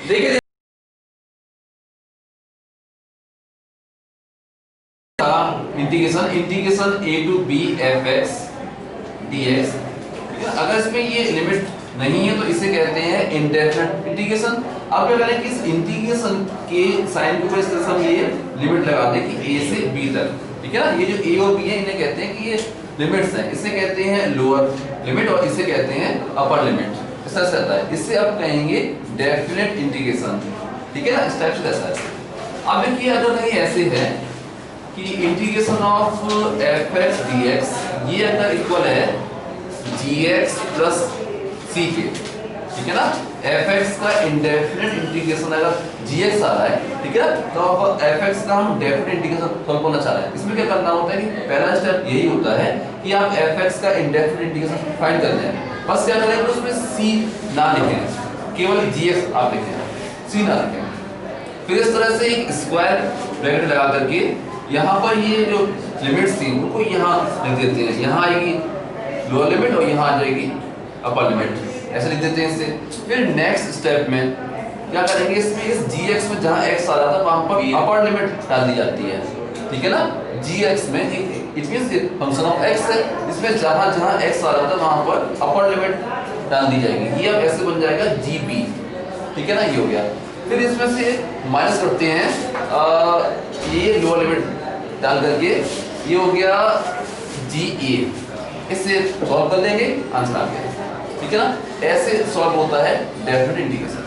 देखिए integration a to b fx dx। अगर इसमें ये लिमिट नहीं है तो इसे कहते हैं इंडेफिनिट इंटीग्रेशन। अब क्या करें कि इस इंटीग्रेशन के साइन के ऊपर इस तरह से ये लिमिट लगा दें कि a से b तक, ठीक है ना। ये जो a और b है इन्हें कहते हैं कि ये लिमिट्स हैं। इसे कहते हैं लोअर लिमिट और इसे कहते हैं अपर लिमिट। इस तरह से आता है, इससे आप कहेंगे डेफिनेट इंटीग्रेशन, ठीक है ना। इस टाइप से ऐसा है। अब देखिए अगर नहीं ऐसे है कि इंटीग्रेशन ऑफ fx dx ये अगर इक्वल है gx प्लस c के, ठीक है ना। fx का इंडेफिनिट इंटीग्रेशन अगर gx आ रहा है, ठीक है, तो fx का हम डेफिनिट इंटीग्रेशन सॉल्व करना चाह रहे हैं। इसमें क्या करना होता है कि पहला स्टेप यही होता है कि आप fx का इंडेफिनिट इंटीग्रेशन फाइंड कर लें। बस क्या करेंगे उसमें c ना लिखें, केवल gx आप लिखें, c ना लिखें। फिर इस तरह से एक स्क्वायर ब्रैकेट लगा करके यहाँ पर ये जो लिमिट्स थी उनको यहाँ लिख देते हैं। यहाँ आएगी लोअर लिमिट और यहाँ आ जाएगी अपर लिमिट, ऐसे लिख देते हैं इसे। फिर नेक्स्ट स्टेप में क्या करेंगे, इसमें इस gx में जहाँ x आ रहा था वहाँ पर अपर लिमिट डाल दी जाती है, ठीक है ना। gx में it means function of x है, इसमें जहाँ जहाँ x आ रहा था वहाँ पर अपर लिमिट डाल दी जाएगी। ये अब ऐसे बन जाएगा gb, ठीक है ना। ये हो गया। फिर इसमें से माइनस करते हैं ये लोअर लिमिट डाल करके, ये हो गया GA। इससे सॉल्व कर लेंगे, आंसर आ गया, ठीक है ना। ऐसे सॉल्व होता है डेफिनेट इंटीग्रेशन।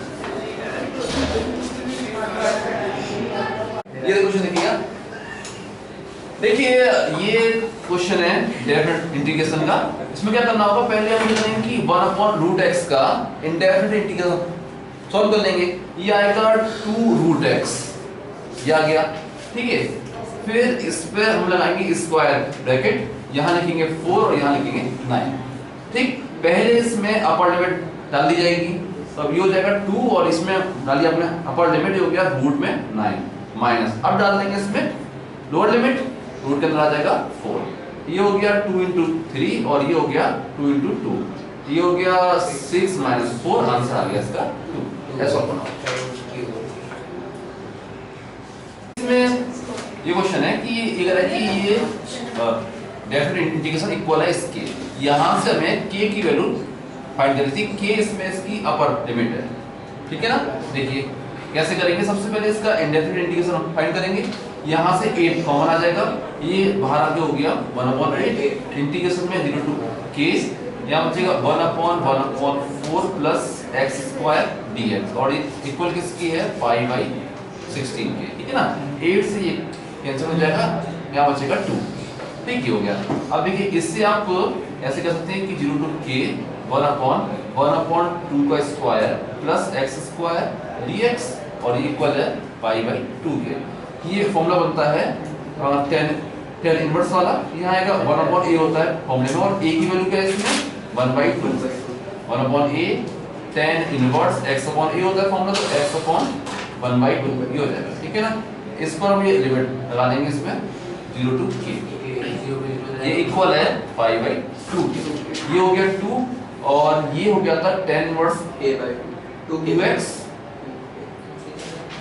ये क्वेश्चन देखिएगा, देखिए ये क्वेश्चन है डेफिनेट इंटीग्रेशन का। इसमें क्या करना होगा, पहले हम लिखेंगे कि 1/√x का इंडेफिनेट इंटीग्रेशन सॉल्व कर लेंगे। ये आएगा 2√x, ये आ गया, ठीक है। फिर इस पे हम लगाएंगे स्क्वायर ब्रैकेट, यहाँ लिखेंगे 4 और यहाँ लिखेंगे 9, ठीक। पहले इसमें अपर लिमिट डाल दी जाएगी, तो अब ये हो जाएगा 2 और इसमें डालिए अपने अपर लिमिट, ये हो गया रूट में 9 माइनस। अब डाल देंगे इसमें लोअर लिमिट, रूट के अंदर आ जाएगा 4। ये हो गया 2 × 3 और ये हो गया 2 × 2, ये हो गया 6 - 4, आंसर आ गया इसका 2। ऐसा बनाओ। इसमें ये क्वेश्चन है कि ये अगर है कि ये डेफिनेट इंटीग्रेशन इक्वल है इसके, यहाँ से हमें k की वैल्यू फाइंड करनी थी। k इसमें इसकी अपर लिमिट है, ठीक है ना। देखिए कैसे करेंगे, सबसे पहले इसका इंडेफिनेट इंटीग्रेशन फाइंड करेंगे। यहाँ से 8 कॉमन आ जाएगा, ये बाहर आके हो गया 1/8 इंटीग्रेशन में 0 to k, यहाँ बचेगा 1/1/4 प्लस x² dx और इक्वल किसकी है π/16 के, ठीक है ना। 8 से ये कैंसिल हो जाएगा, यहाँ बचेगा 2, ठीक है, हो गया। अब देखिए इससे आप ऐसे कर सकते हैं कि 0 to k 1/1/2 का स्क्वायर प्लस x² dx और ये इक्वल है π/2 के। ये फॉर्मूला बनता है tan इनवर्स वाला, यहाँ आएगा 1/a होता है फॉर्मूले में, और a की वैल्यू क्या है इसमें 1/2, 1/a tan इनवर्स x/a होता है फॉर्मूला, तो x/1/2 ये हो जाएगा, ठीक है ना। इस पर हम ये लिमिट लगा देंगे इसमें 0 to k, ये इक्वल है π/2 के। ये हो गया 2 और ये हो गया था tan इनवर्स a/2x,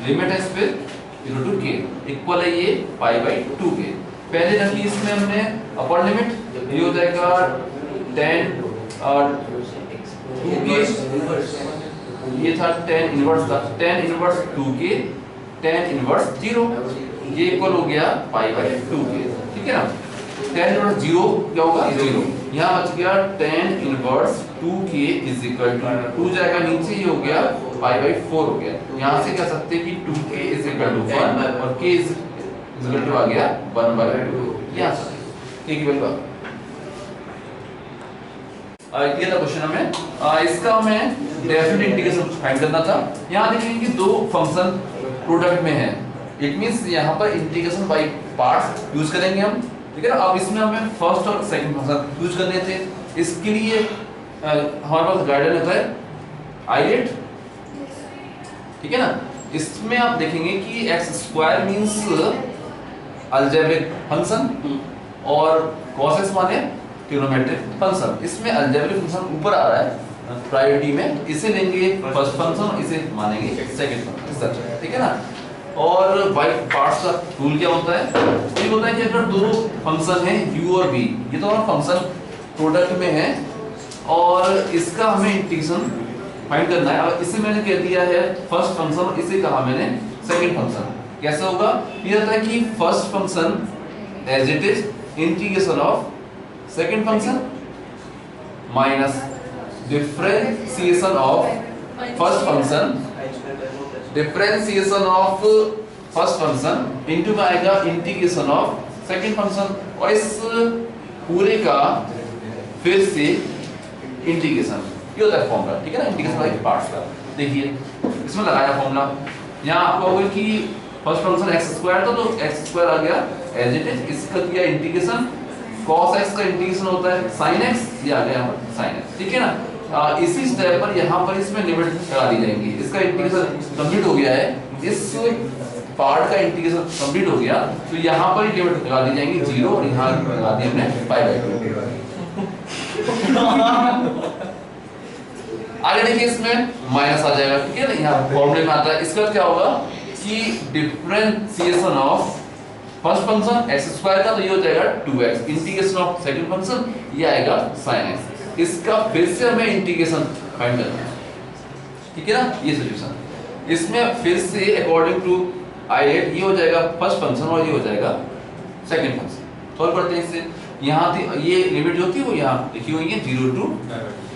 लिमिट है इस पे 0 to k, इक्वल है ये π/2 के। पहले रखी इसमें हमने अपर लिमिट, ये हो जाएगा tan 2k, ये था tan इनवर्स था, tan inverse 2k tan inverse 0, ये इक्वल हो गया π/2 के, ठीक है ना। tan इनवर्स 0 क्या होगा 0, यहाँ बच गया tan इनवर्स 2k = 2 जाएगा नीचे, ये हो गया π/4 हो गया। यहाँ से कह सकते हैं कि 2k = 1 और k = आ गया 1/2, यहाँ से k की वैल्यू ये था क्वेश्चन हमें। इसका हमें डेफिनेट इंटीग्रेशन फाइंड करना था। यहाँ देखेंगे कि दो फंक्शन प्रोडक्ट में है, इट मींस यहाँ पर इंटीग्रेशन बाय पार्ट्स यूज करेंगे हम, ठीक है ना। अब इसमें हमें फर्स्ट और सेकंड फंक्शन यूज करने थे, इसके लिए हमारे पास गाइडेंस होता है आईलेट, ठीक है ना। इसमें आप देखेंगे कि x² मींस अलजेब्रिक फंक्शन और cos x माने ट्रिग्नोमेट्रिक फंक्शन। इसमें अलजेब्रिक फंक्शन ऊपर आ रहा है प्रायोरिटी में इसे लेंगे फर्स्ट फंक्शन, इसे मानेंगे सेकंड फंक्शन, ठीक है ना। और बाय पार्ट्स का रूल क्या होता है, ये होता है कि अगर दो फंक्शन है u और v, ये तो फंक्शन प्रोडक्ट में है और इसका हमें इंटीग्रेशन फाइंड करना है। और इसे मैंने कह दिया है फर्स्ट फंक्शन और इसे कहा मैंने सेकंड फंक्शन। कैसे होगा, ये होता है कि first function as it is integration of second function minus differentiation of first function, differentiation of first function into में आएगा इंटीग्रेशन ऑफ सेकंड फंक्शन, और इस पूरे का फिर से इंटीग्रेशन, ये होता है फॉर्मूला, ठीक है ना, इंटीग्रेशन बाय पार्ट्स का। देखिए इसमें लगाया फॉर्मूला, यहाँ आपको होगा कि फर्स्ट फंक्शन x स्क्वायर था तो x स्क्वायर आ गया एज इट इज, इसका किया इंटीग्रेशन, cos x का इंटीग्रेशन होता है sin x, ये आ गया sin x, ठीक है ना। इसी स्टेप पर यहाँ पर इसमें लिमिट लगा दी जाएंगी। इसका इंटीग्रेशन कंप्लीट हो गया है, इस पार्ट का इंटीग्रेशन कंप्लीट हो गया तो यहाँ पर ही लिमिट लगा दी जाएंगी 0 और यहाँ लगा दी हमने π/2। आगे देखिए इसमें माइनस आ जाएगा, ठीक है ना, यहाँ फॉर्मूले में आता है। इसका क्या होगा कि differentiation of first function x square का तो ये हो जाएगा 2x, integration of second function ये आएगा sin x। इसका फिर से हमें इंटीग्रेशन फाइंड करना है, ठीक है ना, ये सॉल्यूशन। इसमें फिर से अकॉर्डिंग टू I8 ये हो जाएगा फर्स्ट फंक्शन और ये हो जाएगा सेकंड फंक्शन। सॉल्व करते हैं इससे। यहाँ थी ये लिमिट जो थी वो यहाँ लिखी हुई है 0 to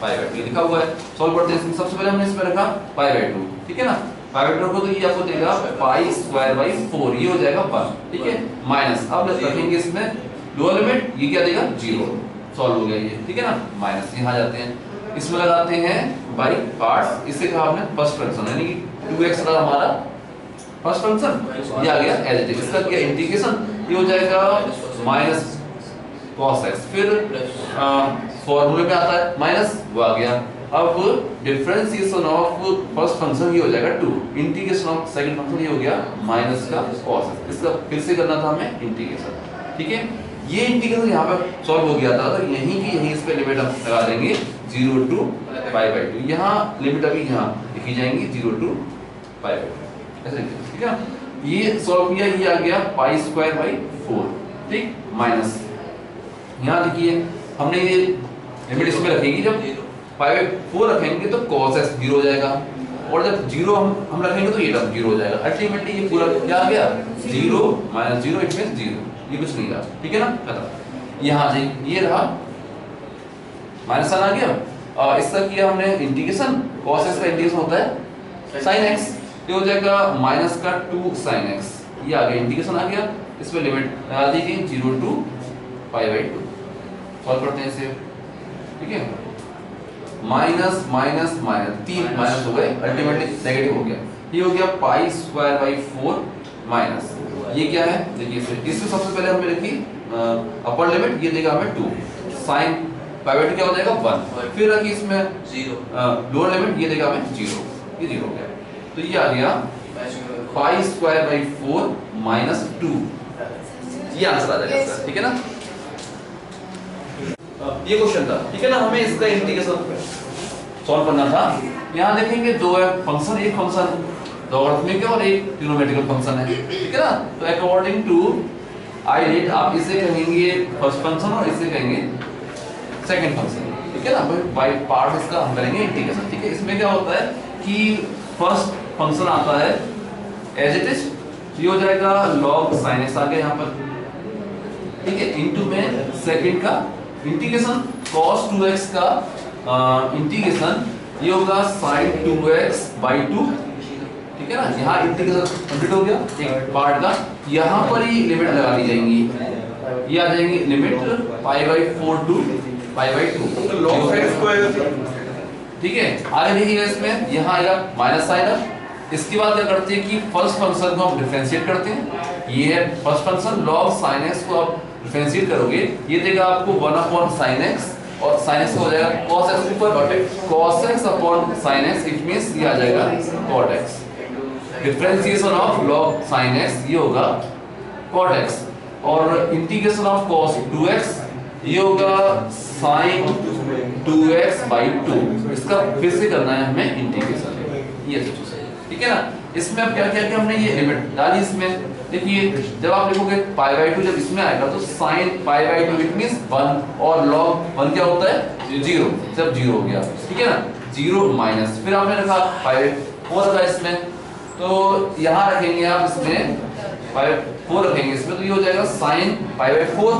π/2 लिखा हुआ है। सॉल्व करते हैं। सबसे पहले हमने इसमें रखा π/2, ठीक है ना, π/2 को तो ये आपको देगा π²/4, ये हो जाएगा 1, ठीक है, माइनस अब रखेंगे इसमें लोअर लिमिट, ये क्या देगा 0, सॉल्व हो गया ये, ठीक है ना, माइनस यहाँ जाते हैं, इसमें लगाते हैं बाय पार्ट्स। इसे कहा हमने फर्स्ट फंक्शन, यानी कि 2x का हमारा फर्स्ट फंक्शन, ये आ गया एज इट इज, इसका क्या इंटीग्रेशन, ये हो जाएगा माइनस cos x, फिर फॉर्मूले में आता है माइनस, वो आ गया। अब डिफरेंशिएशन ऑफ फर्स्ट फंक्शन ये हो जाएगा 2, इंटीग्रेशन ऑफ सेकंड फंक्शन ये हो गया माइनस का cos x, इसका फिर से करना था हमें इंटीग्रेशन, ठीक है। ये इंटीग्रेशन यहाँ पे सॉल्व हो गया था तो यहीं की यहीं इस पे लिमिट हम लगा देंगे 0 to π/2, यहाँ लिमिट अभी यहाँ लिखी जाएंगी 0 to π/2, ऐसे, ठीक है। ये सॉल्व किया, ये आ गया π²/4, ठीक, माइनस यहाँ देखिए हमने ये लिमिट इसमें रखेंगे, जब π/4 रखेंगे तो cos x 0 हो जाएगा और जब 0 हम रखेंगे तो ये टर्म 0 हो जाएगा। अल्टीमेटली ये पूरा क्या आ गया 0 - 0 इट मींस 0, ये कुछ नहीं रहा, ठीक है ना, खत्म। यहाँ ये रहा माइनस आ गया, और इसका किया हमने इंटीग्रेशन, cos x का इंटीग्रेशन होता है sin x, ये हो जाएगा माइनस का 2 sin x, ये आ गया इंटीग्रेशन आ गया, इसमें लिमिट लगा दी गई 0 to π/2। सॉल्व करते हैं इसे, ठीक है, माइनस माइनस माइनस 3 माइनस हो गए, अल्टीमेटली नेगेटिव हो गया, ये हो गया π²/4 माइनस, ये क्या है देखिए इसमें सबसे पहले हमने लिखी अपर लिमिट, ये देगा हमें 2, sin π/2 क्या हो जाएगा 1, फिर रखी इसमें 0 लोअर लिमिट, ये देगा हमें 0, ये 0 हो गया, तो ये आ गया π²/4 माइनस 2, ये आंसर आ जाएगा इसका, ठीक है ना। ये क्वेश्चन था, ठीक है ना, हमें इसका इंटीग्रेशन सॉल्व करना था। यहाँ देखेंगे दो फंक्शन, एक फंक्शन लॉगरिथमिक है और एक ट्रिग्नोमेट्रिकल फंक्शन है, ठीक है ना। तो अकॉर्डिंग टू I8 आप इसे कहेंगे फर्स्ट फंक्शन और इसे कहेंगे सेकंड फंक्शन, ठीक है ना। बाय पार्ट इसका हम करेंगे इंटीग्रेशन, ठीक है। इसमें क्या होता है कि फर्स्ट फंक्शन आता है एज इट इज, ये हो जाएगा log sin x आ गया यहाँ पर, ठीक है, इनटू में सेकंड का इंटीग्रेशन cos 2x का इंटीग्रेशन ये होगा sin 2x/2, ठीक है ना। यहाँ इंटीग्रेशन कंप्लीट हो गया एक पार्ट का, यहाँ पर ही लिमिट लगा दी जाएंगी, ये आ जाएंगी लिमिट π/4 to π/2 log x², ठीक है। आगे देखिएगा इसमें यहाँ आएगा माइनस साइन, इसके बाद क्या करते हैं कि फर्स्ट फंक्शन को हम डिफरेंशिएट करते हैं, ये है first function, log sin x को आप डिफरेंशिएट करोगे, ये देगा आपको 1/sin x और sin x हो जाएगा cos x ऊपर cos x upon sin x, it means ये आ जाएगा cot x। Differentiation of log sin x ये होगा cot x, और इंटीग्रेशन ऑफ cos 2x ये होगा sin 2x/2। इसका फिर से करना है हमें इंटीग्रेशन, ये ठीक है ना। इसमें अब क्या किया कि हमने ये लिमिट डाली इसमें। देखिए जब आप लिखोगे π/2 जब इसमें आएगा तो sin π/2 इट मींस 1 और log 1 क्या होता है 0, जब 0 हो गया ठीक है ना, 0 माइनस फिर आपने रखा π4 रखा इसमें, तो यहाँ रखेंगे आप इसमें π4 रखेंगे इसमें, तो ये हो जाएगा sin π/4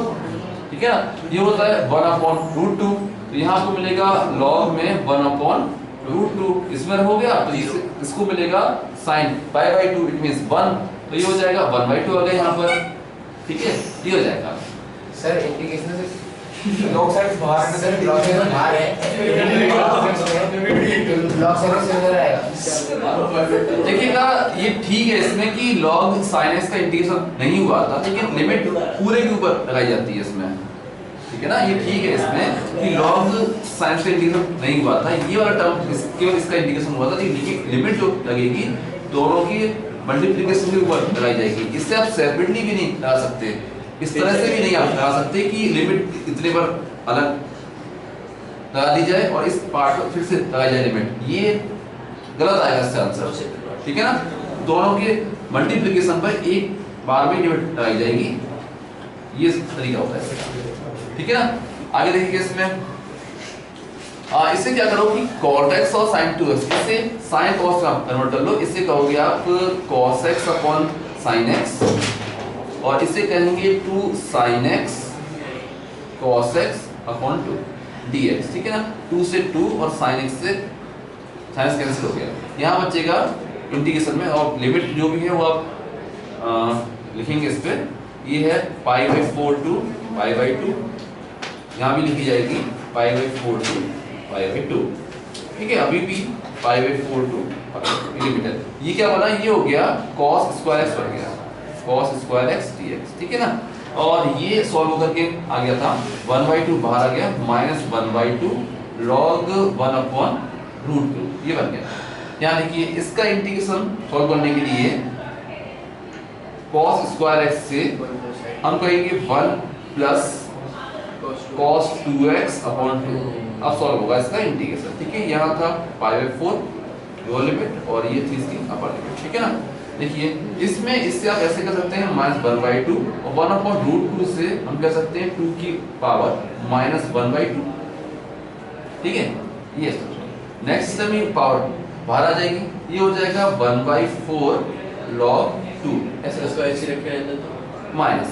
ठीक है ना। ये होता है 1/√2, तो यहाँ आपको मिलेगा log में 1/√2 इसमें हो गया, तो इसको मिलेगा sin π/2 इट मींस 1, तो ये हो जाएगा 1/2 आ गया यहाँ पर ठीक है, ये हो जाएगा। सर इंटीग्रेशन से लॉग साइड बाहर है, सर लॉग साइड बाहर है, लॉग साइड से अंदर आएगा। देखिएगा ये ठीक है इसमें कि log sin x का इंटीग्रेशन नहीं हुआ था, लेकिन लिमिट पूरे के ऊपर लगाई जाती है इसमें ठीक है ना। ये ठीक है इसमें कि log sin x का इंटीग्रेशन नहीं हुआ था, ये वाला टर्म केवल इसका इंटीग्रेशन हुआ था, लेकिन लिमिट जो लगेगी दोनों की मल्टीप्लिकेशन के ऊपर लगाई जाएगी। इससे आप सेपरेटली भी नहीं लगा सकते, इस तरह से भी नहीं आप लगा सकते कि लिमिट इतने पर अलग लगा दी जाए और इस पार्ट पर फिर से लगाई जाए लिमिट, ये गलत आएगा इसका आंसर ठीक है ना। दोनों के मल्टीप्लिकेशन पर एक बार में लिमिट लगाई जाएगी, ये तरीका होता है इसका ठीक है ना। आगे देखिए इसमें इससे क्या करो कि cos x और sin 2x, इससे sin cos का कन्वर्ट कर लो, इससे कहोगे आप cos x upon sin x और इससे कहेंगे 2 sin x cos x upon 2 dx ठीक है ना। 2 से 2 और sin x से sin x कैंसिल हो गया, यहाँ बचेगा इंटीग्रेशन में, और लिमिट जो भी है वो आप लिखेंगे इस पे, ये है π/4 to π/2, यहाँ भी लिखी जाएगी π/4 to π/2 ठीक है। अभी भी π/4 to लिमिट है, ये क्या बना, ये हो गया cos स्क्वायर x बन गया, cos स्क्वायर x dx ठीक है ना। और ये सॉल्व होकर के आ गया था 1/2 बाहर आ गया, माइनस 1/2 log 1/√2 ये बन गया। यहाँ देखिए इसका इंटीग्रेशन सॉल्व करने के लिए cos स्क्वायर x से हम कहेंगे 1 प्लस cos 2x अपॉन 2, अब सॉल्व होगा इसका इंटीग्रेशन ठीक है। यहाँ था π/4 लोअर लिमिट और ये थी इसकी अपर लिमिट ठीक है ना। देखिए इसमें इससे आप ऐसे कर सकते हैं -1/2 और 1/√2 से हम कह सकते हैं 2 की पावर -1/2 ठीक है। ये नेक्स्ट टर्म में पावर बाहर आ जाएगी, ये हो जाएगा 1/4 log 2 ऐसे इसको ऐसे रखे रहते तो माइनस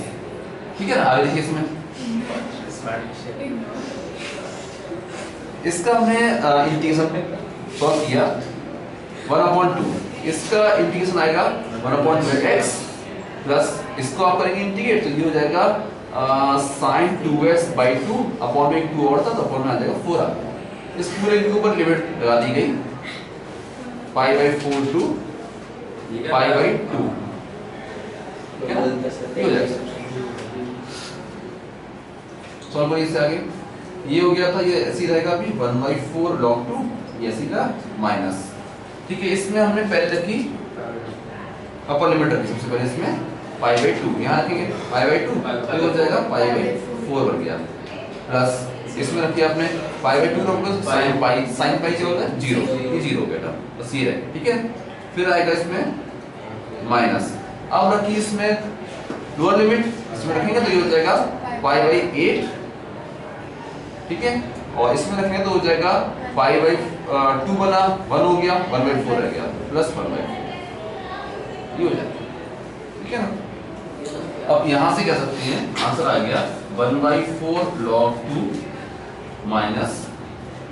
ठीक है ना। आगे देखिए इसमें इसका हमने इंटीग्रेशन सॉल्व किया 1/2, इसका इंटीग्रेशन आएगा 1/2x प्लस इसको आप करेंगे इंटीग्रेट, तो ये हो जाएगा sin 2x/2 अपॉन में 2 और था तो अपॉन में आ जाएगा 4 आ गया। इस पूरे के ऊपर लिमिट लगा दी गई π/4 to π/2 ये हो जाएगा सॉल्व करिए इससे आगे। ये हो गया था, ये ऐसे ही रहेगा अभी 1/4 log 2, ये ऐसे का माइनस ठीक है। इसमें हमने पहले रखी अपर लिमिट रखी सबसे पहले इसमें π/2, यहाँ रखेंगे π/2 तो हो जाएगा π/4 बन गया, प्लस इसमें रखिए आपने π/2 रखोगे sin π क्या होता है 0, ये 0 हो गया बस ये रहेगा ठीक है। फिर आएगा इसमें माइनस, अब रखिए इसमें लोअर लिमिट, इसमें रखेंगे तो ये हो जाएगा π/8 ठीक है, और इसमें रखेंगे तो हो जाएगा π/2 बना 1 हो गया 1/4 रह गया प्लस 1/4 ये हो जाएगा ठीक है ना। अब यहाँ से कह सकते हैं आंसर आ गया 1/4 log 2 माइनस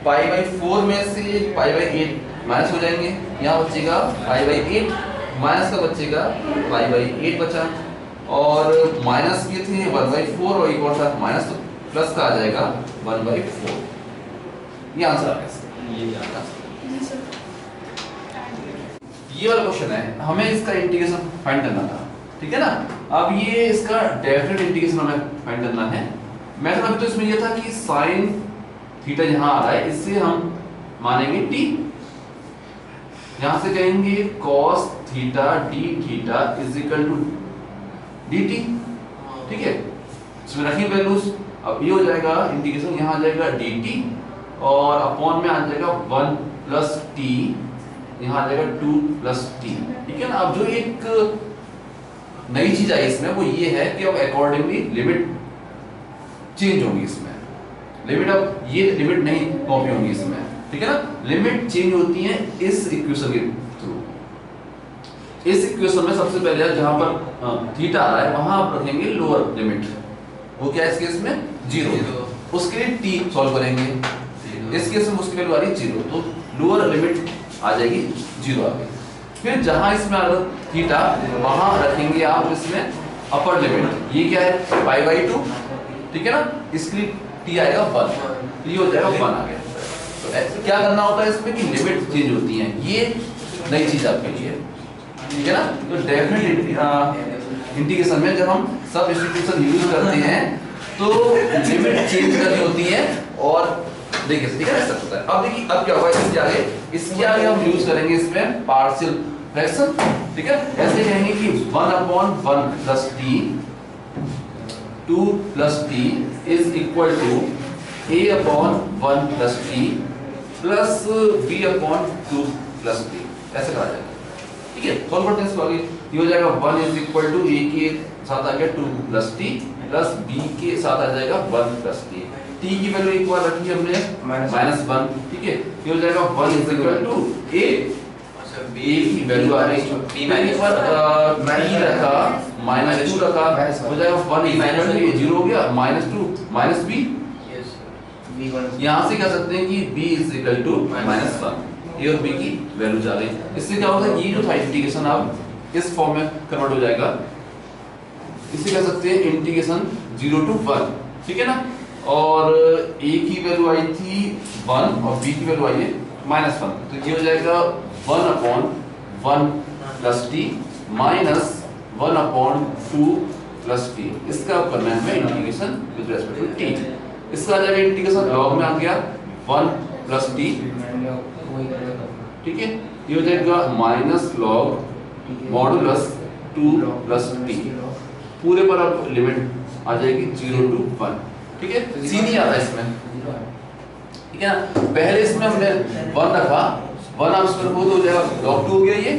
π/4 में से π/8 माइनस हो जाएंगे, यहाँ बचेगा π/8 माइनस का बचेगा π/8 बचा, और माइनस ये थे 1/4 और एक और था माइनस, तो प्लस का आ जाएगा 1/4, ये आंसर आ गया। ये वाला क्वेश्चन है, हमें इसका इंटीग्रेशन फाइंड करना था ठीक है ना। अब ये इसका डेफिनेट इंटीग्रेशन हमें फाइंड करना है। मेथड अभी तो इसमें ये था कि sin थीटा यहाँ आ रहा है, इससे हम मानेंगे t, यहाँ से कहेंगे cos theta d theta is equal to dt ठीक है। इसमें रखिए वैल्यूज, अब ये हो जाएगा इंटीग्रेशन, यहाँ आ जाएगा dt और अपॉन में आ जाएगा 1 प्लस टी, यहाँ आ जाएगा 2 प्लस टी। ठीक है ना। अब जो एक नई चीज आई इसमें वो ये है कि अब अकॉर्डिंगली लिमिट चेंज होगी इसमें। लिमिट अब ये लिमिट नहीं कॉपी होगी इसमें, ठीक है ना। लिमिट चेंज होती है इस इक्वेशन के थ्रू। इस इक्वेशन में सबसे पहले जहां पर थीटा आ रहा है वहां आप रखेंगे लोअर लिमिट, वो क्या है इस केस में 0। उसके लिए टी सॉल्व करेंगे, इस केस में उसकी वैल्यू आ रही है 0, तो लोअर लिमिट आ जाएगी 0 आ गई। फिर जहां इसमें आ रहा थीटा वहां रखेंगे आप इसमें अपर लिमिट, ये क्या है पाई बाई 2, ठीक है ना। इसके लिए टी आएगा 1, तो ये हो जाएगा 1 आ गया। तो क्या करना होता है इसमें कि लिमिट चेंज होती है, ये नई चीज आपके लिए, ठीक है ना। तो डेफिनेट इंटीग्रेशन में जब हम सब्स्टिट्यूशन यूज करते हैं तो लिमिट चेंज करनी होती है और देखिए ठीक है ऐसा होता है। अब देखिए अब क्या होगा इसके आगे हम यूज करेंगे इसमें पार्शियल फ्रैक्शन, ठीक है। ऐसे कहेंगे कि 1/1 plus T 2 plus T is equal to a/1 plus T plus b/2 plus T, ऐसे कहा जाएगा, ठीक है। सॉल्व करते हैं इसको आगे। ये हो जाएगा 1 इज इक्वल टू a के साथ आ गया 2 प्लस टी प्लस b के साथ आ जाएगा 1 प्लस टी। t की वैल्यू एक बार रखी हमने -1, ठीक है। ये हो जाएगा 1 is equal to a, a की वैल्यू आ रही है b एक बार t रखा -2 रखा, हो जाएगा 1 इज इक्वल टू 0 हो गया -2 माइनस b। यहां से कह सकते हैं कि b is equal to -1, a और b की वैल्यू जा रही है। इससे क्या होगा ये जो था इंटीग्रेशन अब इस फॉर्म में कन्वर्ट हो जाएगा। इसे कह सकते हैं इंटीग्रेशन 0 to 1, ठीक है ना। और a की वैल्यू आई थी 1 और b की वैल्यू आई है -1, तो ये हो जाएगा 1/1 plus T minus 1/2 plus T. इसका करना है हमें integration with respect to T. इसका आ जाएगा इंटीग्रेशन लॉग में आ गया 1 प्लस टी, ठीक है। ये हो जाएगा minus log modulus 2 plus T, पूरे पर अब लिमिट आ जाएगी 0 to 1, ठीक है। सी नहीं आता इसमें, ठीक है ना। पहले इसमें हमने 1 रखा, 1 आप इसमें रखो तो हो जाएगा log 2 हो गया, ये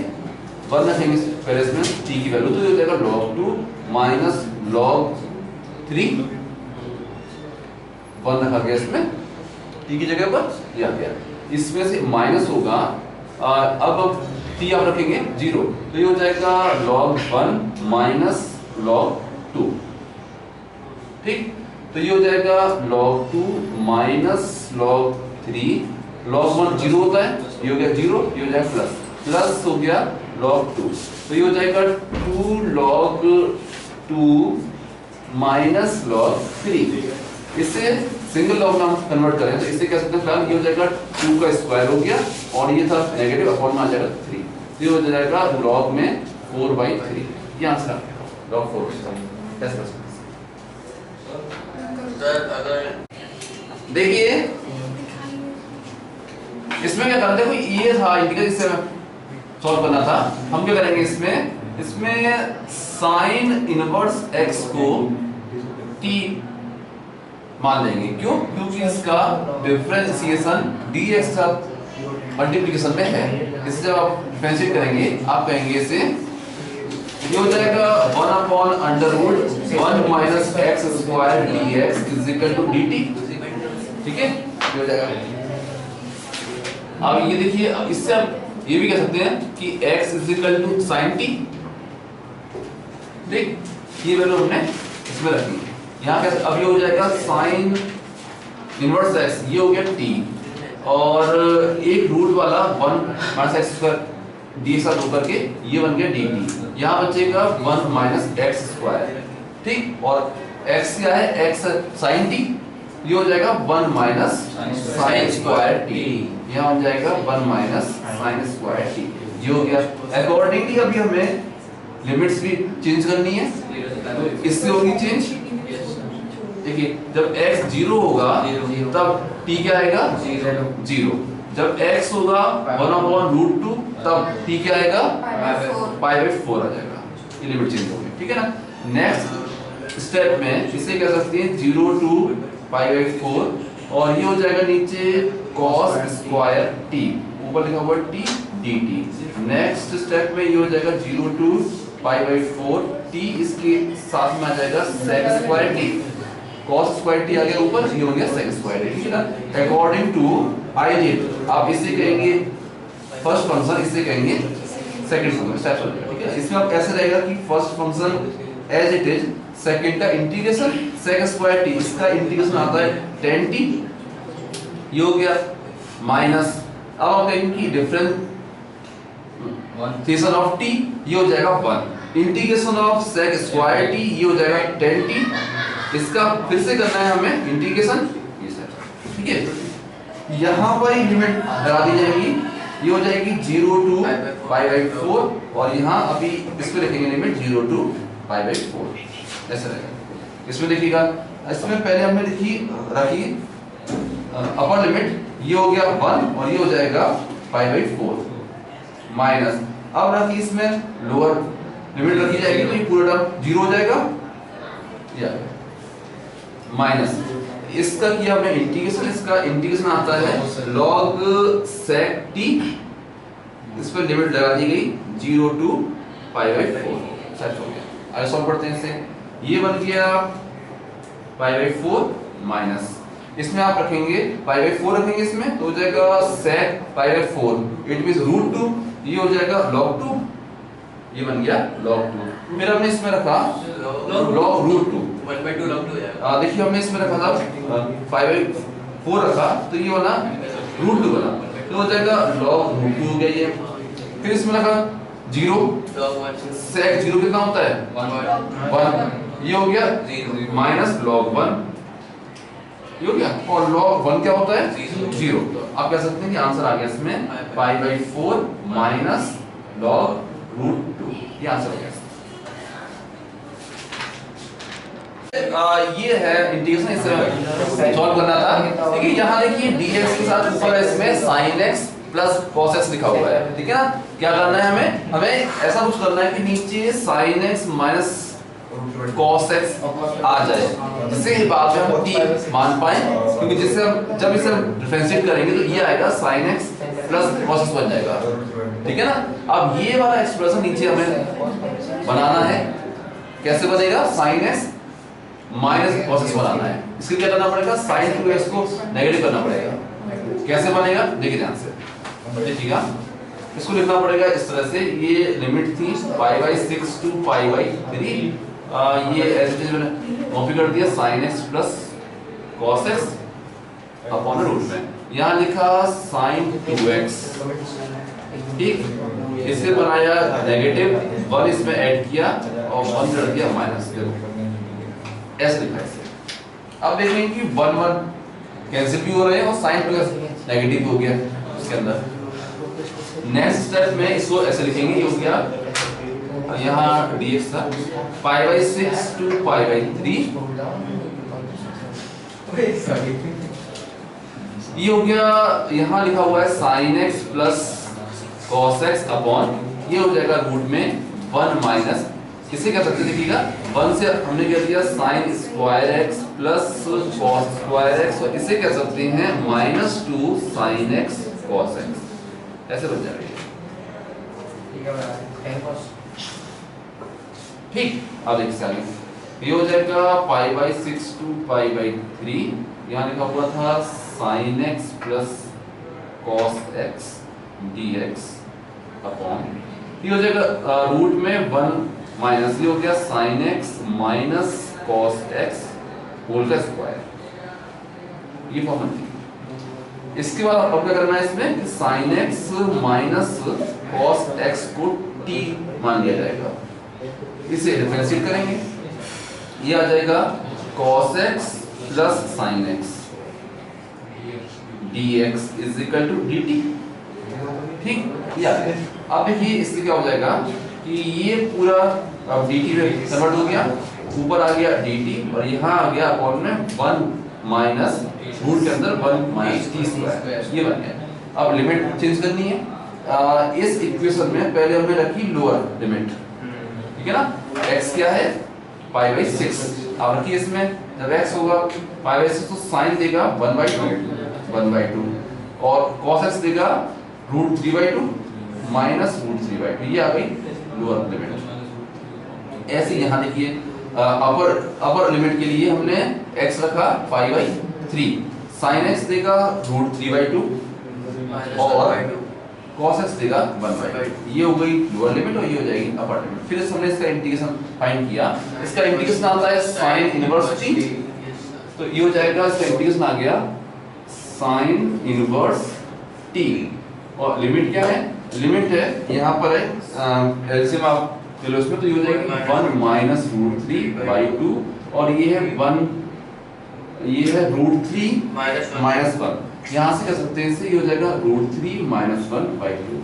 1 रखेंगे पहले इसमें t की वैल्यू, तो ये हो जाएगा log 2 माइनस log 3, 1 रखा गया इसमें t की जगह पर, ये आ गया। इसमें से माइनस होगा, अब t आप रखेंगे 0, तो ये हो जाएगा log 1 माइनस log 2, ठीक। तो ये हो जाएगा log 2 माइनस log 3, log 1 0 होता है, ये हो गया 0, ये हो जाएगा प्लस हो गया log 2, तो ये हो जाएगा 2 log 2 माइनस log 3। इससे सिंगल लॉग में हम कन्वर्ट करें तो इससे क्या सकते हैं, ये हो जाएगा 2 का स्क्वायर हो गया और ये था नेगेटिव अपॉन में आ जाएगा 3, ये हो जाएगा log में 4/3, ये आंसर आ गया log 4। कैसे कर सकते हैं, देखिए इसमें क्या करते हैं, ये था इंटीग्रल इससे सॉल्व करना था। हम क्या करेंगे इसमें साइन इनवर्स x को t मान लेंगे, क्यों? क्योंकि इसका डिफरेंशिएशन dx का मल्टीप्लिकेशन में है। इसे जब आप डिफरेंशिएट करेंगे आप कहेंगे इसे, ये हो जाएगा 1/√1 minus x square dx is equal to dt, ठीक है। ये हो जाएगा। अब ये देखिए, अब इससे आप ये भी कह सकते हैं कि x is equal to sin t, ठीक। ये वैल्यू हमने इसमें रखी है यहाँ पे। अब ये हो जाएगा साइन इनवर्स x, ये हो गया t, और एक रूट वाला 1 माइनस x स्क्वायर डी साथ होकर के ये बन गया dt। यहाँ बचेगा 1 माइनस x स्क्वायर, ठीक। और x क्या है, x sin t, ये हो जाएगा 1 माइनस sin स्क्वायर t, यहाँ हो जाएगा 1 माइनस sin स्क्वायर t, ये हो गया। अकॉर्डिंगली अभी हमें लिमिट्स भी चेंज करनी है, तो इससे होगी चेंज। देखिए जब x 0 होगा तब t क्या आएगा 0, जब x होगा 1/√2 तब t क्या आएगा π/4 आ जाएगा, ये लिमिट चेंज हो गई, ठीक है ना। नेक्स्ट स्टेप में इसे कह सकते हैं 0 to π/4 और ये हो जाएगा नीचे cos स्क्वायर t, ऊपर लिखा हुआ t dt। नेक्स्ट स्टेप में ये हो जाएगा 0 to पाई बाई 4 t, इसके साथ में आ जाएगा sec square t, cos square t आ गया ऊपर, ये हो गया sec स्क्वायर t, ठीक है ना। अकॉर्डिंग टू id आप इसे कहेंगे फर्स्ट फंक्शन, इसे कहेंगे सेकंड फंक्शन, स्टेप चलेगा, ठीक है। इसमें अब कैसे रहेगा कि first function as it is, second का इंटीग्रेशन sec स्क्वायर t, इसका इंटीग्रेशन आता है tan t, ये हो गया माइनस, अब आप कहेंगे कि डिफरेंशिएशन ऑफ t, ये हो जाएगा 1, integration of sec square t, ये हो जाएगा tan t, इसका फिर से करना है हमें इंटीग्रेशन, ये सर, ठीक है। यहां पर ही लिमिट लगा दी जाएगी, ये हो जाएगी 0 to पाई बाई 4, और यहाँ अभी इस पे लिखेंगे लिमिट 0 to पाई बाई 4, ऐसा रहेगा। इसमें देखिएगा, इसमें पहले हमने रखी अपर लिमिट, ये हो गया 1 और ये हो जाएगा पाई बाई 4 माइनस, अब रखी इसमें लोअर लिमिट रखी जाएगी तो ये पूरा टर्म 0 हो जाएगा, या माइनस इसका किया हमने इंटीग्रेशन, इसका इंटीग्रेशन आता है log sec t, इस पर लिमिट लगा दी गई 0 to पाई बाई 4, सेट हो गया। आगे सॉल्व करते हैं इसे, ये बन गया पाई बाई 4 माइनस, इसमें आप रखेंगे पाई बाई 4 रखेंगे इसमें, तो हो जाएगा sec pi by 4, it means √2, ये हो जाएगा log 2, ये बन गया log 2। फिर हमने इसमें रखा log √2, 1/2 log 2 हो जाएगा। देखिए हमने इसमें रखा था पाई बाई 4 रखा, तो ये वाला √2 बना, तो हो जाएगा log √2 हो गया ये। फिर इसमें रखा 0, log 1 sec 0 कितना होता है 1, ये हो गया माइनस log 1, ये हो गया, और log 1 क्या होता है 0। तो आप कह सकते हैं कि आंसर आ गया इसमें पाई बाई 4 माइनस log √2, ये आंसर हो गया। ये है इंटीग्रेशन, इसे सॉल्व करना था, ठीक है। यहाँ देखिए dx के साथ ऊपर इसमें sin x plus cos x लिखा हुआ है, ठीक है ना। क्या करना है हमें ऐसा कुछ करना है कि नीचे sin x minus cos x आ जाए, जिससे बाद में हम t मान पाए, क्योंकि जिससे हम जब इसे डिफरेंशिएट करेंगे तो ये आएगा sin x plus cos x बन जाएगा, ठीक है ना। अब ये वाला एक्सप्रेशन नीचे हमें बनाना है, कैसे बनेगा, sin x minus cos x बनाना है। इसके क्या करना पड़ेगा, sin 2x को नेगेटिव करना पड़ेगा। कैसे बनेगा देखिए ध्यान से, देखिएगा इसको लिखना पड़ेगा इस तरह से, ये लिमिट थी pi by 6 to pi by 3, ये एज इट इज मैंने कॉपी कर दिया sin x plus cos x upon root में, यहाँ लिखा sin 2x, ठीक, इसे बनाया नेगेटिव, 1 इसमें ऐड किया और 1 कर दिया माइनस, ऐसे लिखा है। अब देखेंगे कि 1 1 कैंसिल भी हो रहे हैं और साइन प्लस नेगेटिव हो गया इसके अंदर। नेक्स्ट स्टेप में इसको ऐसे लिखेंगे, ये हो गया यहाँ dx था पाई बाई 6 to पाई बाई 3, ये हो गया, यहाँ लिखा हुआ है sin x plus cos x upon, ये हो जाएगा रूट में 1 माइनस, किसे कह सकते हैं देखिएगा, 1 से हमने कह दिया sin square x plus cos square x, और इसे कह सकते हैं -2 sin x cos x, ऐसे बन जाएगा, ठीक। अब देखिए आगे, ये हो जाएगा पाई बाई 6 to पाई बाई 3, यहाँ लिखा हुआ था sin x plus cos x dx upon, ये हो जाएगा रूट में 1 माइनस, ये हो गया sin x minus cos x whole का स्क्वायर, ये फॉर्मूला थी। इसके बाद अब क्या करना है इसमें, sin x minus cos x को t मान लिया जाएगा, इसे डिफरेंशिएट करेंगे, ये आ जाएगा cos x plus sin x dx is equal to dt, ठीक। अब देखिए इससे क्या हो जाएगा कि ये पूरा अब dt में कन्वर्ट हो गया, ऊपर आ गया dt और यहाँ आ गया अपॉन में 1 माइनस रूट के अंदर 1 माइनस t स्क्वायर, ये बन गया। अब लिमिट चेंज करनी है, इस इक्वेशन में पहले हमने रखी लोअर लिमिट, ठीक है ना। x क्या है पाई बाई 6। अब रखिए इसमें जब x होगा पाई बाई 6 तो साइन देगा 1/2 और cos x देगा √3/2 माइनस √3/2। ये आ गई लोअर लिमिट। ऐसे यहाँ देखिए अपर लिमिट के लिए हमने x रखा पाई बाई 3, साइन x देगा √3/2 और cos x देगा 1/2। ये हो गई लोअर लिमिट और ये हो जाएगी अपर लिमिट। फिर हमने इसका इंटीग्रेशन फाइंड किया। इसका इंटीग्रेशन आता है sin इनवर्स t, तो ये हो जाएगा, इसका इंटीग्रेशन आ गया sin इनवर्स t और लिमिट क्या है, लिमिट है यहाँ पर है एलसीएम आप चलो इसमें, तो ये हो जाएगी 1 माइनस √3/2 और ये है 1, ये है √3 माइनस 1। यहाँ से कर सकते हैं इसे, ये हो जाएगा √3 माइनस 1/2।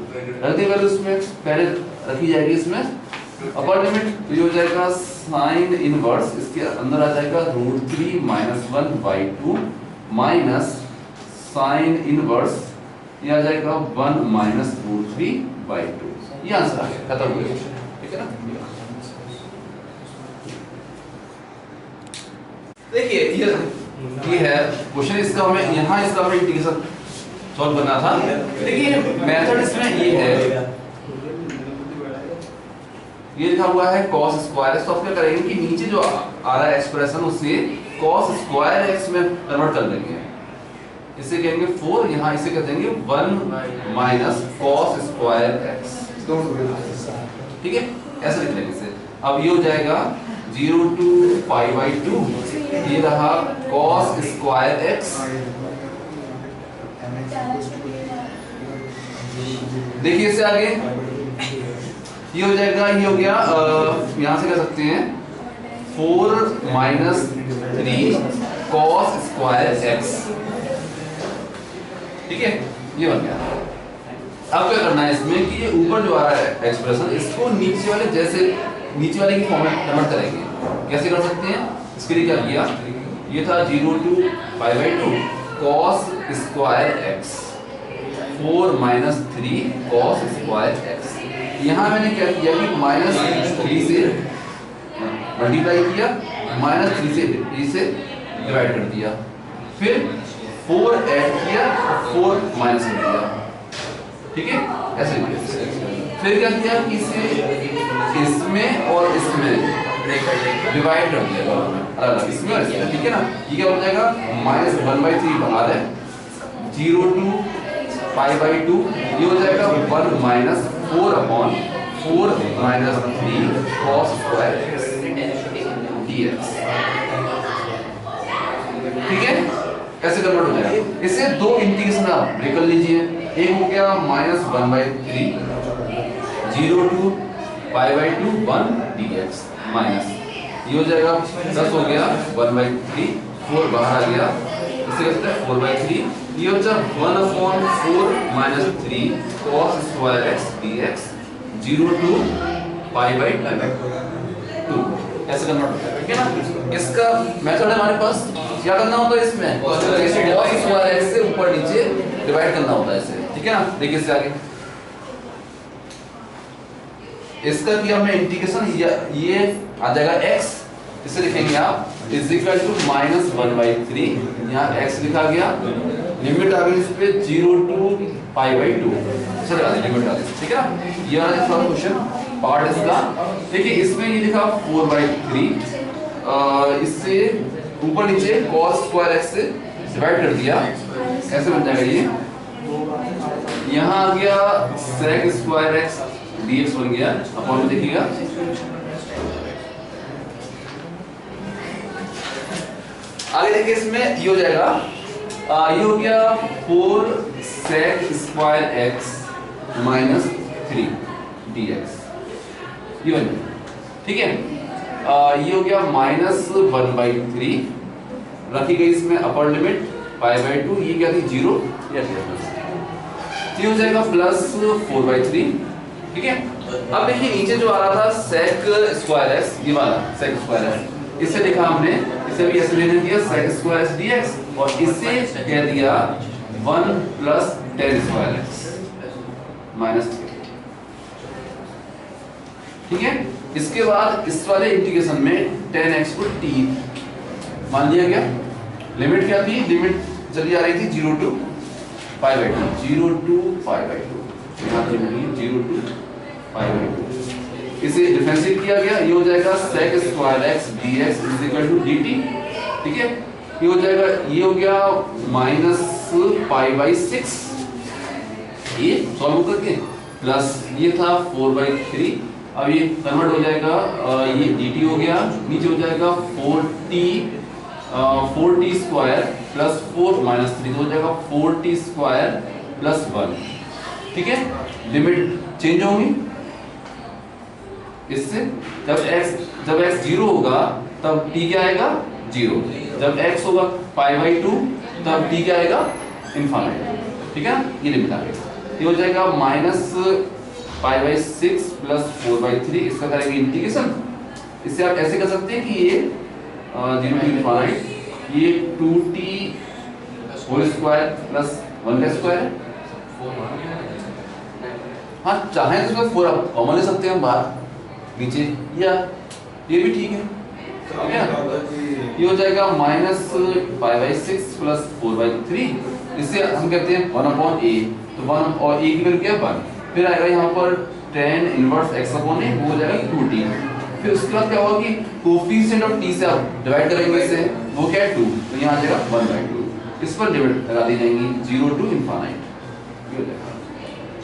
रखते वैल्यू इसमें पहले रखी जाएगी इसमें अपर लिमिट, तो ये हो जाएगा साइन इनवर्स, इसके अंदर आ जाएगा √3 माइनस 1/2 माइनस साइन इनवर्स, ये आ जाएगा 1 माइनस √3/2। ये आंसर आ गया, खत्म हो गया। ठीक है ना। देखिए ये है क्वेश्चन, इसका हमें यहाँ इसका हमें इंटीग्रेशन सॉल्व करना था। देखिए मेथड इसमें ये है, ये लिखा हुआ है cos स्क्वायर x, तो आप क्या करेंगे कि नीचे जो आ रहा है एक्सप्रेशन उसे cos स्क्वायर x में कन्वर्ट कर देंगे। इसे कहेंगे 4, यहाँ इसे कर देंगे 1 माइनस cos स्क्वायर x। ठीक है, ऐसे लिख लेंगे इसे। अब ये हो जाएगा 0 to π/2, ये रहा cos स्क्वायर x। देखिए इससे आगे ये हो जाएगा, ये हो गया यहाँ से कर सकते हैं 4 माइनस 3 cos स्क्वायर x। ठीक है, ये बन गया। अब क्या करना है इसमें कि ये ऊपर जो आ रहा है एक्सप्रेशन, इसको नीचे वाले जैसे नीचे वाले की फॉर्म में कन्वर्ट करेंगे। कैसे कर सकते हैं, इसके लिए क्या किया, ये था 0 to π/2 cos square x, 4 minus 3 cos square x। यहाँ मैंने क्या किया कि माइनस 3 से मल्टीप्लाई किया, माइनस 3 से डिवाइड कर दिया, फिर 4 ऐड किया, 4 माइनस कर दिया। ठीक है, ऐसे फिर क्या किया कि इसे इसमें और इसमें डिवाइड कर दिया अलग, इसमें और इसमें। ठीक है ना, ये क्या हो जाएगा माइनस 1/3 बाहर है, 0 to π/2, ये हो जाएगा 1 minus 4/4 minus 3 cos square dx। ठीक है, ऐसे कन्वर्ट हो जाएगा। इसे दो इंटीग्रेशन आप ब्रेक कर लीजिए। एक हो गया माइनस 1/3 0 to π/2 1 dx माइनस, ये हो जाएगा प्लस हो गया 1/3, 4 बाहर आ गया, इसे कहते हैं 4/3, ये हो जाएगा 1/4 minus 3 cos square x dx 0 to π/2। ऐसे कन्वर्ट होता है। ठीक है ना, इसका मेथड है हमारे पास। क्या करना होता है इसमें, cos स्क्वायर x से ऊपर नीचे डिवाइड करना होता है इसे। ठीक है ना, देखिए इससे आगे इसका किया हमने इंटीग्रेशन, ये आ जाएगा x, इसे लिखेंगे आप इज इक्वल टू माइनस 1/3, यहाँ x लिखा गया, लिमिट आ गई इस पे 0 to π/2, चलो लिमिट आ गई। ठीक है ना, ये वाला क्वेश्चन पार्ट इसका। देखिए इसमें ये लिखा 4/3, इससे ऊपर नीचे cos स्क्वायर x से डिवाइड कर दिया, ऐसे बन जाएगा ये। यहाँ आ गया sec स्क्वायर x dx बन गया, अपॉन में देखिएगा। आगे देखिए इसमें ये हो जाएगा, ये हो गया 4 sec square x minus 3 dx, ये बन गया। ठीक है, ये हो गया माइनस 1/3, रखी गई इसमें अपर लिमिट π/2, ये क्या थी 0, ये हो जाएगा प्लस 4/3। ठीक है, अब देखिए नीचे जो आ रहा था sec स्क्वायर x, ये वाला sec स्क्वायर x, इसे लिखा हमने, इसे भी ऐसे लेने दिया sec स्क्वायर dx, और इसे कह दिया 1 plus tan square x minus 3। ठीक है। इसके बाद इस वाले इंटीग्रेशन में tan x को t मान लिया गया। लिमिट क्या थी, लिमिट चली आ रही थी 0 to pi by 2, 0 to pi by 2, यहाँ की होगी 0 to पाई बाई 2। इसे डिफरेंशिएट किया गया, ये हो जाएगा sec square x dx is equal to dt, ठीक है। ये हो जाएगा, ये हो गया माइनस पाई बाई 6, ये सॉल्व करके प्लस ये था 4/3। अब ये कन्वर्ट हो जाएगा, ये dt हो गया, नीचे हो जाएगा 4t स्क्वायर प्लस 4 माइनस 3 हो जाएगा 4t स्क्वायर प्लस 1, ठीक है। लिमिट चेंज होंगी इससे, जब x 0 होगा तब t क्या आएगा 0, जब x होगा पाई बाई 2 तब t क्या आएगा इनफाइनाइट, ठीक है। ये लिमिट आ गई, ये हो जाएगा माइनस पाई बाई 6 प्लस 4/3, इसका करेंगे इंटीग्रेशन। इससे आप ऐसे कर सकते हैं कि ये 0 टू इनफाइनाइट, ये 2t होल स्क्वायर प्लस 1 का स्क्वायर, हाँ चाहे तो इसमें 4 आप कॉमन ले सकते हैं बाहर नीचे, या ये भी ठीक है, ठीक है। ये हो जाएगा माइनस पाई बाई 6 प्लस 4/3, इससे हम कहते हैं 1/a, तो 1 और a की वैल्यू क्या है 1, फिर आएगा यहाँ पर tan inverse x upon a, वो हो जाएगा 2t। फिर उसके बाद क्या होगा कि कोफिशिएंट ऑफ t से आप डिवाइड करेंगे इसे, वो क्या है 2, तो यहाँ आ जाएगा 1/2। इस पर लिमिट लगा दी जाएंगी 0 टू इनफाइनाइट, ये हो जाएगा।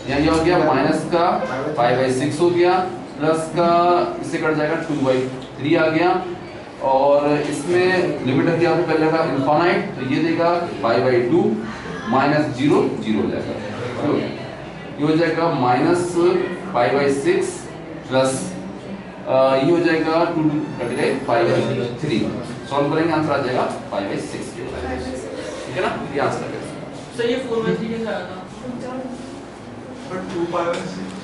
यहाँ ये हो गया माइनस का पाई बाई 6 हो गया, प्लस का इससे कट जाएगा 2/3 आ गया, और इसमें लिमिट रखी आपने पहले लगा इनफाइनाइट, तो ये देगा पाई बाई 2 माइनस 0 0 हो जाएगा, ये हो जाएगा माइनस पाई बाई 6 प्लस ये हो जाएगा 2 कट गए पाई बाई 3, सॉल्व करेंगे आंसर आ जाएगा पाई बाई 6, ठीक है ना, ये आंसर आ गया। सर ये 4/3 कैसे आया था? But 2 pi by 6